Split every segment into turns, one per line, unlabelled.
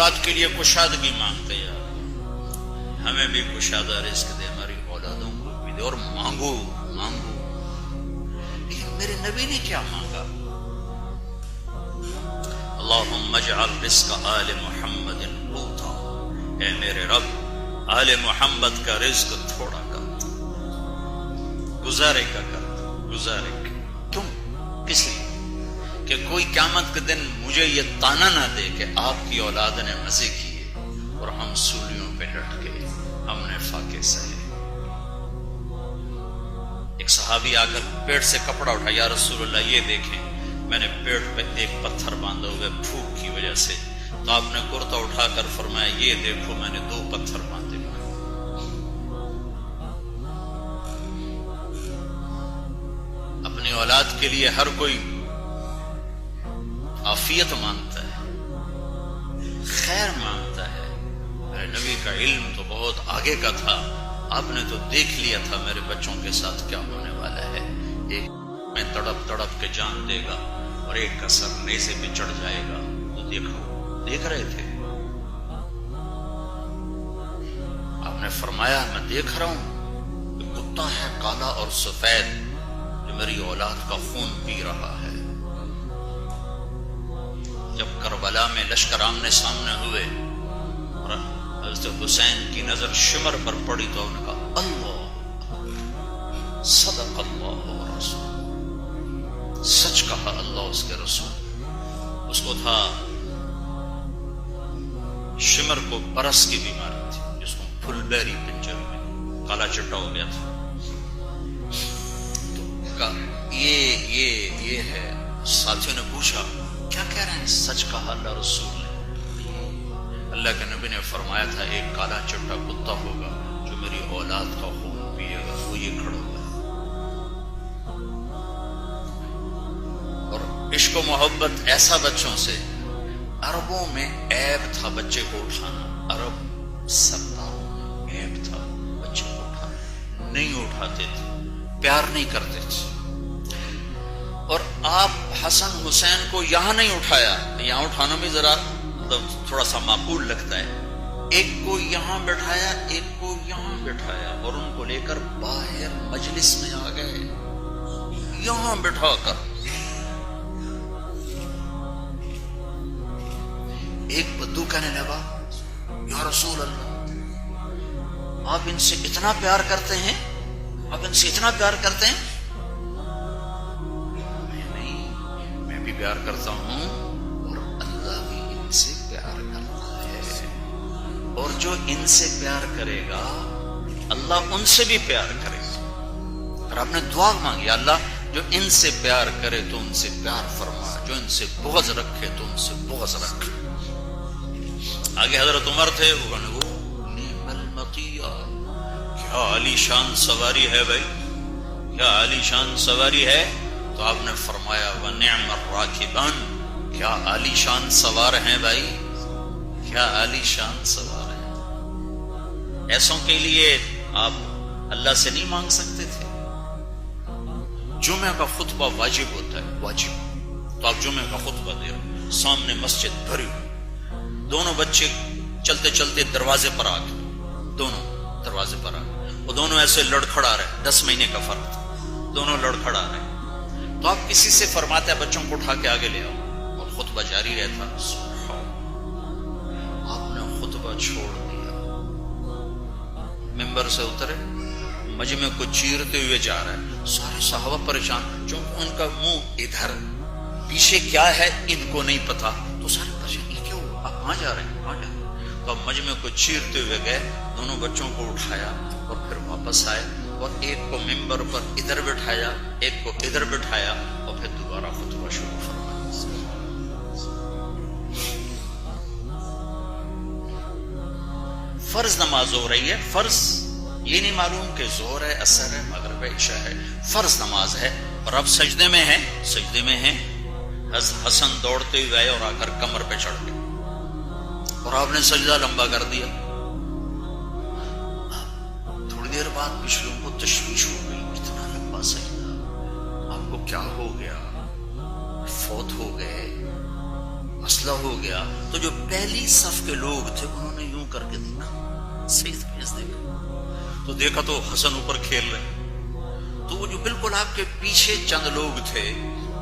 اولاد کے لیے کشادگی مانگتے ہیں، ہمیں بھی کشادہ رزق دے، ہماری اولادوں کو بھی دے، اور مانگو مانگو۔ لیکن میرے نبی نے کیا مانگا؟ اللہم اجعل رزق آل محمد قوتا، اے میرے رب آل محمد کا رزق تھوڑا کر، گزارے کا کر، گزارے کا۔ کیوں؟ کس لیے کہ کوئی قیامت کے دن مجھے یہ تانا نہ دے کہ آپ کی اولاد نے مزے کیے اور ہم سولیوں پہ لٹ گئے، ہم نے فاقے سہے۔ ایک صحابی آ کر پیٹ سے کپڑا اٹھا، یا رسول اللہ یہ دیکھیں، میں نے پیٹ پہ ایک پتھر باندھا ہوئے بھوک کی وجہ سے، تو آپ نے کرتا اٹھا کر فرمایا یہ دیکھو میں نے 2 پتھر باندھے ہوئے۔ اپنی اولاد کے لیے ہر کوئی عافیت مانگتا ہے، خیر مانگتا ہے۔ میرے نبی کا علم تو بہت آگے کا تھا، آپ نے تو دیکھ لیا تھا میرے بچوں کے ساتھ کیا ہونے والا ہے، ایک میں تڑپ تڑپ کے جان دے گا اور ایک کا سر نیزے پہ چڑھ جائے گا، تو دیکھو دیکھ رہے تھے۔ آپ نے فرمایا میں دیکھ رہا ہوں کہ کتا ہے کالا اور سفید جو میری اولاد کا خون پی رہا ہے۔ جب کربلا میں لشکر آمنے سامنے ہوئے اور حضرت حسین کی نظر شمر پر پڑی تو انہوں نے کہا اللہ صدق اللہ و رسول، سچ کہا اللہ اس کے رسول۔ اس کو تھا شمر کو برس کی بیماری تھی، جس کو پھل بیری پنجر میں کالا چٹا ہو گیا تھا۔ تو کہا یہ ہے۔ ساتھیوں نے پوچھا کیا کہہ رہے ہیں؟ سچ کہا اللہ رسول نے۔ اللہ کے نبی نے فرمایا تھا ایک کالا چٹا کتا ہوگا جو میری اولاد کا خون پیے گا، وہ یہ کھڑا ہوا ہے۔ اور عشق و محبت ایسا بچوں سے، عربوں میں عیب تھا بچے کو اٹھانا، عرب سرداروں میں عیب تھا بچے کو اٹھانا، نہیں اٹھاتے تھے، پیار نہیں کرتے تھے۔ اور آپ حسن حسین کو یہاں نہیں اٹھایا، یہاں اٹھانا بھی ذرا تھوڑا سا معقول لگتا ہے، ایک کو یہاں بٹھایا ایک کو یہاں بٹھایا اور ان کو لے کر باہر مجلس میں آ گئے، یہاں بٹھا کر۔ ایک بدو کہنے لگا یا رسول اللہ آپ ان سے اتنا پیار کرتے ہیں، آپ ان سے اتنا پیار کرتے ہیں؟ میں بھی پیار کرتا ہوں اور اللہ بھی ان سے پیار کرتا ہے، اور جو ان سے پیار کرے گا اللہ ان سے بھی پیار کرے گا۔ اور آپ نے دعا مانگی اللہ جو ان سے پیار کرے تو ان سے پیار فرما، جو ان سے بغض رکھے تو ان سے بغض رکھ۔ آگے حضرت عمر تھے، وہ نعم المطیہ، کیا عالی شان سواری ہے بھائی، کیا عالی شان سواری ہے۔ تو آپ نے فرمایا وَنِعْمَ الرَّاكِبَانِ، کیا عالی شان سوار ہیں بھائی، کیا عالی شان سوار ہیں۔ ایسوں کے لیے آپ اللہ سے نہیں مانگ سکتے تھے؟ جمعہ کا خطبہ واجب ہوتا ہے، واجب، تو آپ جمعہ کا خطبہ دے رہے، سامنے مسجد بھری ہوئی، دونوں بچے چلتے چلتے دروازے پر آ گئے، دونوں دروازے پر آ گئے، وہ دونوں ایسے لڑکھڑا رہے، 10 مہینے کا فرق تھا، دونوں لڑکھڑا رہے۔ تو آپ کسی سے فرماتے ہیں بچوں کو اٹھا کے آگے لے آؤ، اور خطبہ جاری رہتا۔ آپ نے خطبہ چھوڑ دیا، ممبر سے اترے، مجمع کو چیرتے ہوئے جا رہا ہے، سارے صحابہ پریشان، چونکہ ان کا منہ ادھر، پیچھے کیا ہے ان کو نہیں پتا، تو سارے پریشان یہ کیا ہوا، آپ کہاں جا رہے ہیں، کہاں جا رہے ہیں؟ تو آپ مجمع کو چیرتے ہوئے گئے، دونوں بچوں کو اٹھایا اور پھر واپس آئے، اور ایک کو ممبر پر ادھر بٹھایا، ایک کو ادھر بٹھایا، اور پھر دوبارہ خطبہ شروع فرمایا۔ فرض نماز ہو رہی ہے، فرض یہ نہیں معلوم کہ ظہر ہے، عصر ہے، مغرب ہے، عشاء ہے، فرض نماز ہے، اور اب سجدے میں ہیں، سجدے میں ہیں۔ حسن دوڑتے ہوئے آئے اور آ کر کمر پہ چڑھ گئے، اور آپ نے سجدہ لمبا کر دیا۔ تھوڑی دیر بعد پچھلوں کو تشویش ہو گئی، اتنا لمبا سجدہ، آپ کو کیا ہو گیا، فوت ہو گئے؟ مسئلہ ہو گیا تو جو پہلی صف کے لوگ تھے انہوں نے یوں کر کے دیکھا، سجدے میں دیکھا تو دیکھا تو حسن اوپر کھیل رہے، تو وہ جو بالکل آپ کے پیچھے چند لوگ تھے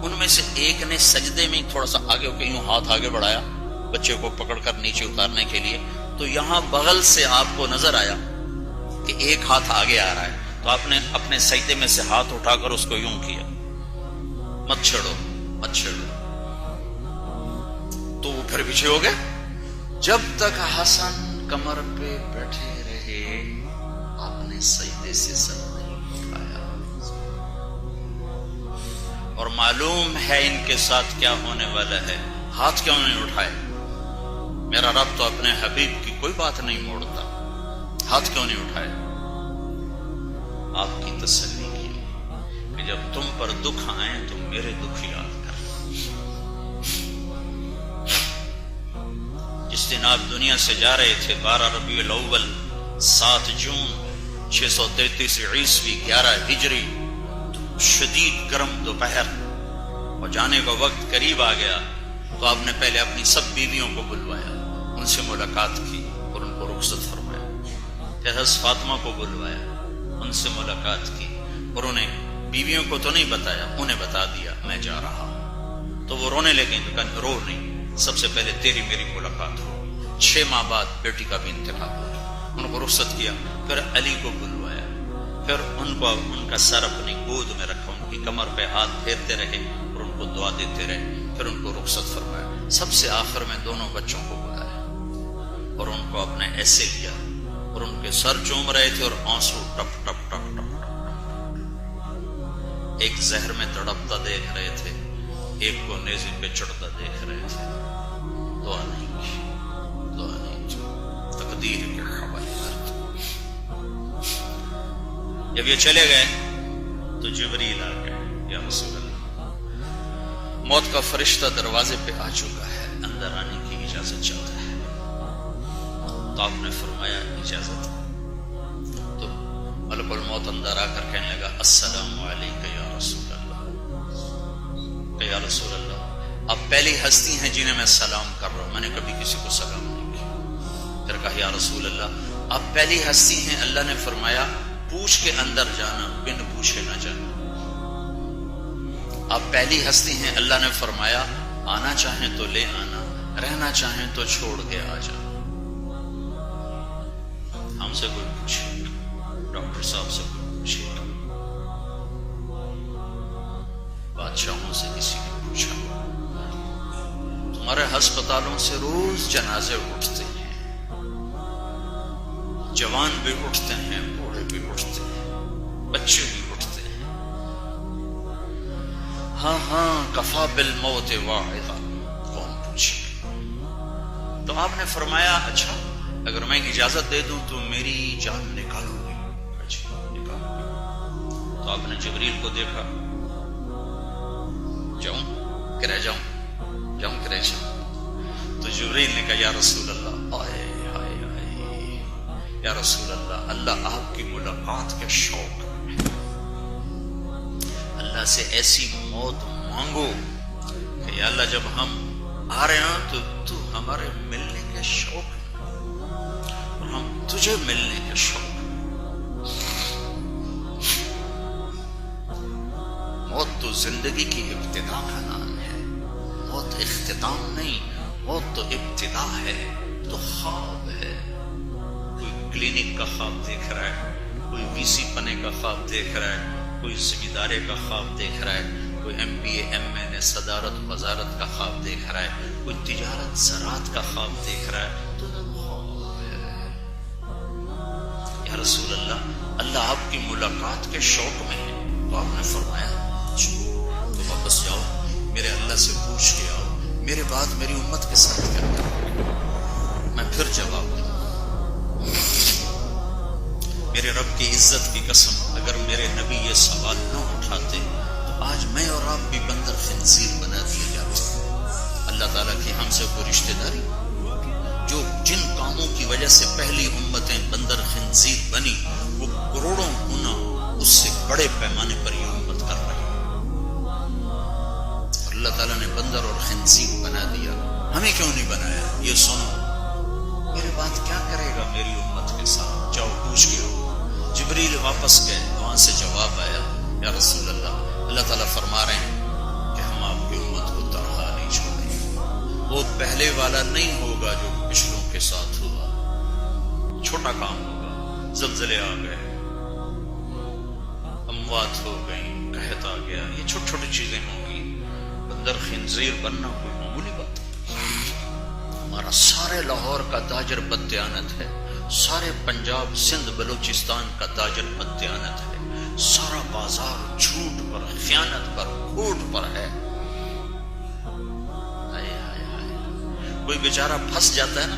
ان میں سے ایک نے سجدے میں تھوڑا سا آگے ہو کے یوں ہاتھ آگے بڑھایا بچے کو پکڑ کر نیچے اتارنے کے لیے، تو یہاں بغل سے آپ کو نظر آیا کہ ایک ہاتھ آگے آ رہا ہے، تو آپ نے اپنے سجدے میں سے ہاتھ اٹھا کر اس کو یوں کیا، مت چھڑو مت چھڑو، تو وہ پھر پیچھے ہو گئے۔ جب تک حسن کمر پہ بیٹھے رہے آپ نے سجدے سے سر نہیں اٹھایا، اور معلوم ہے ان کے ساتھ کیا ہونے والا ہے، ہاتھ کیوں نہیں اٹھائے؟ میرا رب تو اپنے حبیب کی کوئی بات نہیں موڑتا، ہاتھ کیوں نہیں اٹھائے؟ آپ کی تسلی کے لیے کہ جب تم پر دکھ آئے تو میرے دکھ یاد کر۔ جس دن آپ دنیا سے جا رہے تھے 12 ربیع الاول 7 جون 633 عیسوی 11 ہجری، شدید گرم دوپہر اور جانے کا وقت قریب آ گیا، تو آپ نے پہلے اپنی سب بیویوں کو بلوایا، ان سے ملاقات کی اور ان کو رخصت فرمایا، پھر حضرت فاطمہ کو بلوایا، ان سے ملاقات کی، اور انہیں بیویوں کو تو نہیں بتایا، انہیں بتا دیا میں جا رہا ہوں، تو وہ رونے لگیں، تو کہا رو نہیں، سب سے پہلے تیری میری ملاقات ہو۔ 6 ماہ بعد بیٹی کا بھی انتقال ہوا، ان کو رخصت کیا، پھر علی کو بلوایا، پھر ان کو ان کا سر اپنی گود میں رکھا، ان کی کمر پہ ہاتھ پھیرتے رہے اور ان کو دعا دیتے رہے، پھر ان کو رخصت فرمایا، سب سے آخر میں دونوں بچوں کو بلایا اور ان کو اپنے ایسے لیا اور ان کے سر چوم رہے تھے اور آنسو ٹپ ٹپ ٹپ ٹپ ٹپ، ایک زہر میں تڑپتا دیکھ رہے تھے، ایک کو نیزے پہ چڑھتا دیکھ رہے تھے، دعا نہیں کی، دعا نہیں کی، تقدیر کے حوالے کر دی۔ جب یہ چلے گئے تو جبریل آ گئے، یا رسول اللہ موت کا فرشتہ دروازے پہ آ چکا ہے، اندر آنے کی اجازت چاہتا ہے، تو آپ نے فرمایا اجازت، تو ملک الموت اندر آ کر کہنے لگا السلام علیکم یا رسول اللہ، کہ یا رسول اللہ آپ پہلی ہستی ہیں جنہیں میں سلام کر رہا ہوں، میں نے کبھی کسی کو سلام نہیں کیا۔ پھر کہا یا رسول اللہ آپ پہلی ہستی ہیں، اللہ نے فرمایا پوچھ کے اندر جانا، بن پوچھے نہ جانا، آپ پہلی ہستی ہیں، اللہ نے فرمایا آنا چاہیں تو لے آنا، رہنا چاہیں تو چھوڑ کے آ جانا۔ ہم سے کوئی پوچھے، ڈاکٹر صاحب سے کوئی پوچھے، بادشاہوں سے کسی نے پوچھا، تمہارے ہسپتالوں سے روز جنازے اٹھتے ہیں، جوان بھی اٹھتے ہیں، بوڑھے بھی اٹھتے ہیں، بچے بھی اٹھتے ہیں، ہاں ہاں کفا بالموت واعظا، کون پوچھے؟ تو آپ نے فرمایا اچھا اگر میں اجازت دے دوں تو میری جان نکالو گی؟ اچھا نکالو گی۔ تو آپ نے جبریل کو دیکھا، جاؤں کہ رہ جاؤں، جاؤں کہ رہ جاؤں؟ تو جبریل نے کہا یا رسول اللہ، آئے آئے آئے، یا رسول اللہ اللہ آپ کی ملاقات کے شوق، اللہ سے ایسی موت مانگو کہ یا اللہ جب ہم آ رہے ہیں تو تو ہمارے ملنے کے شوق اور ہم تجھے ملنے کے شوق۔ موت تو زندگی کی ابتدا کا نام ہے، موت اختتام نہیں، موت تو ابتدا ہے، تو خواب ہے، کوئی کلینک کا خواب دیکھ رہا ہے، کوئی وی سی بنے کا خواب دیکھ رہا ہے، کوئی ذمہ داری کا خواب دیکھ رہا ہے، کوئی M B A M N A صدارت وزارت کا خواب دیکھ رہا ہے، کوئی تجارت زراعت کا خواب دیکھ رہا ہے، تو خواب ہے۔ یا رسول اللہ اللہ آپ کی ملاقات کے شوق میں ہے، تو آپ نے فرمایا تو واپس جاؤ، میرے اللہ سے پوچھ کے آؤ میرے بعد میری امت کے ساتھ کیا کرو، میں پھر جواب دوں۔ میرے رب کی عزت کی قسم اگر میرے نبی یہ سوال نہ اٹھاتے تو آج میں اور آپ بھی بندر خنزیر بنا دیے جاتے۔ اللہ تعالیٰ کی ہم سے کوئی رشتہ داری، جو جن کاموں کی وجہ سے پہلی امتیں بندر خنزیر بنی وہ کروڑوں گنا اس سے بڑے پیمانے پر یہ امت کر رہی ہے، اور اللہ تعالیٰ نے بندر اور خنزیر بنا دیا۔ ہمیں کیوں نہیں بنایا؟ یہ سنو میرے بات کیا کرے گا میری امت کے ساتھ، جاؤ پوچھ کے ہو۔ جبریل واپس گئے، وہاں سے جواب آیا یا رسول اللہ، اللہ تعالیٰ فرما رہے ہیں کہ ہم آپ کی امت کو تنہا نہیں چھوڑیں گے، وہ پہلے والا نہیں ہوگا جو پچھلوں کے ساتھ ہوا، چھوٹا کام ہوگا، زلزلے آ گئے، اموات ہو گئی، قحط آ گیا، یہ چھوٹی چھوٹی چیزیں ہوں گی، بندر خنزیر بننا کوئی معمولی بات ہے۔ ہمارا سارے لاہور کا تاجر بددیانت ہے، سارے پنجاب سندھ بلوچستان کا تاجر بددیانت ہے، سارا بازار جھوٹ پر، خیانت پر، کھوٹ پر ہے۔ کوئی بیچارہ پھنس جاتا ہے نا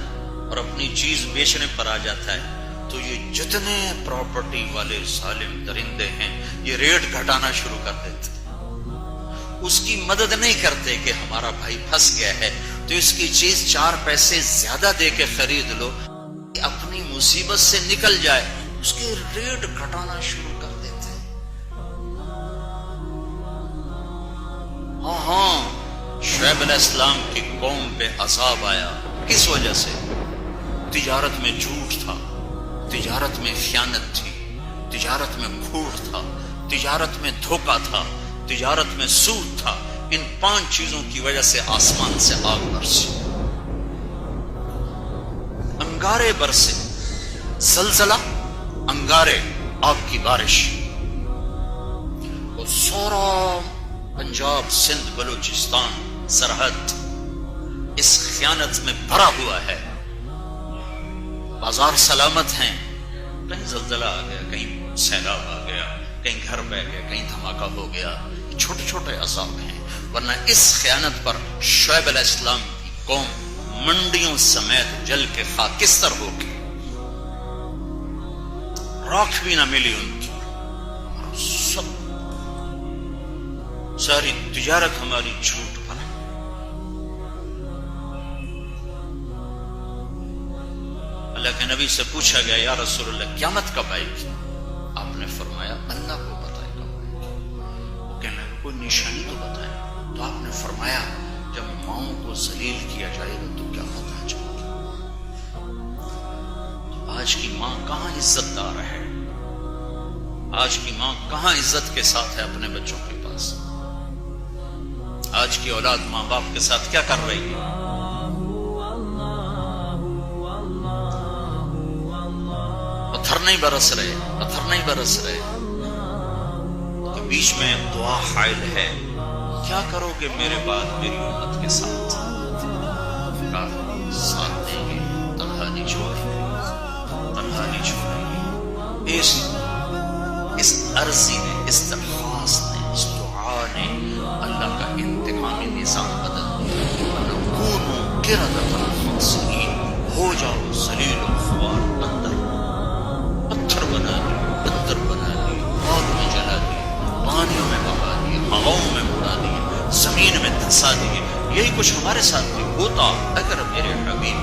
اور اپنی چیز بیچنے پر آ جاتا ہے تو یہ جتنے پراپرٹی والے ظالم درندے ہیں یہ ریٹ گھٹانا شروع کر دیتے، اس کی مدد نہیں کرتے کہ ہمارا بھائی پھنس گیا ہے تو اس کی چیز 4 پیسے زیادہ دے کے خرید لو، اپنی مصیبت سے نکل جائے، اس کے ریٹ گھٹانا شروع کر دیتے۔ ہاں شعیب علیہ السلام کی قوم پہ عذاب آیا، کس وجہ سے؟ تجارت میں جھوٹ تھا، تجارت میں خیانت تھی، تجارت میں کھوٹ تھا، تجارت میں دھوکہ تھا، تجارت میں سود تھا۔ ان 5 چیزوں کی وجہ سے آسمان سے آگ برسی، انگارے برسے، زلزلہ، انگارے، آگ کی بارش، اور سورا پنجاب سندھ بلوچستان سرحد اس خیانت میں بھرا ہوا ہے۔ بازار سلامت ہیں، کہیں زلزلہ آ گیا، کہیں سیلاب آ گیا، کہیں گھر بہ گیا، کہیں دھماکہ ہو گیا، چھوٹے چھوٹے عذاب ہیں، ورنہ اس خیانت پر شعیب علیہ السلام کی قوم منڈیوں سمیت جل کے خاکستر ہو گئی، راکھ بھی نہ ملی ان کی، سب ساری تجارت ہماری جھوٹ پر ہے۔ اللہ کے نبی سے پوچھا گیا یا رسول اللہ قیامت کب آئے گی؟ آپ نے فرمایا اللہ کو پتہ ہے کب آئے گی۔ وہ کہنے لگے کوئی نشانی تو بتائیں، تو آپ نے فرمایا جب ماؤں کو ذلیل کیا جائے گا تو قیامت آ جائے گی۔ آج کی ماں کہاں عزت دار ہے؟ آج کی ماں کہاں عزت کے ساتھ ہے اپنے بچوں کے پاس؟ آج کی اولاد ماں باپ کے ساتھ کیا کر رہی ہے؟ پتھر نہیں برس رہے، پتھر نہیں برس رہے، کہ بیچ میں دعا حائل ہے، کیا کرو گے میرے بعد میری امت کے ساتھ؟ ساتھ دیں گے، تنہا نہیں چھوڑیں گے، تنہا نہیں چھوڑیں گے۔ اس عرضی نے، اس درخواست نے، اس دعا نے اللہ کا انتقامی نظام بدل دیا۔ وَنَكُونُ قِرَدَةً خَاسِئِينَ، ہو جاؤ ذلیل و خوار بندر، پتھر بنا دی، بندر بنا دی، آگ میں جلا دی، پانیوں میں بہا دی، ہواؤں میں اڑا دی، زمین میں دھسا دی۔ یہی کچھ ہمارے ساتھ بھی ہوتا اگر میرے حبیب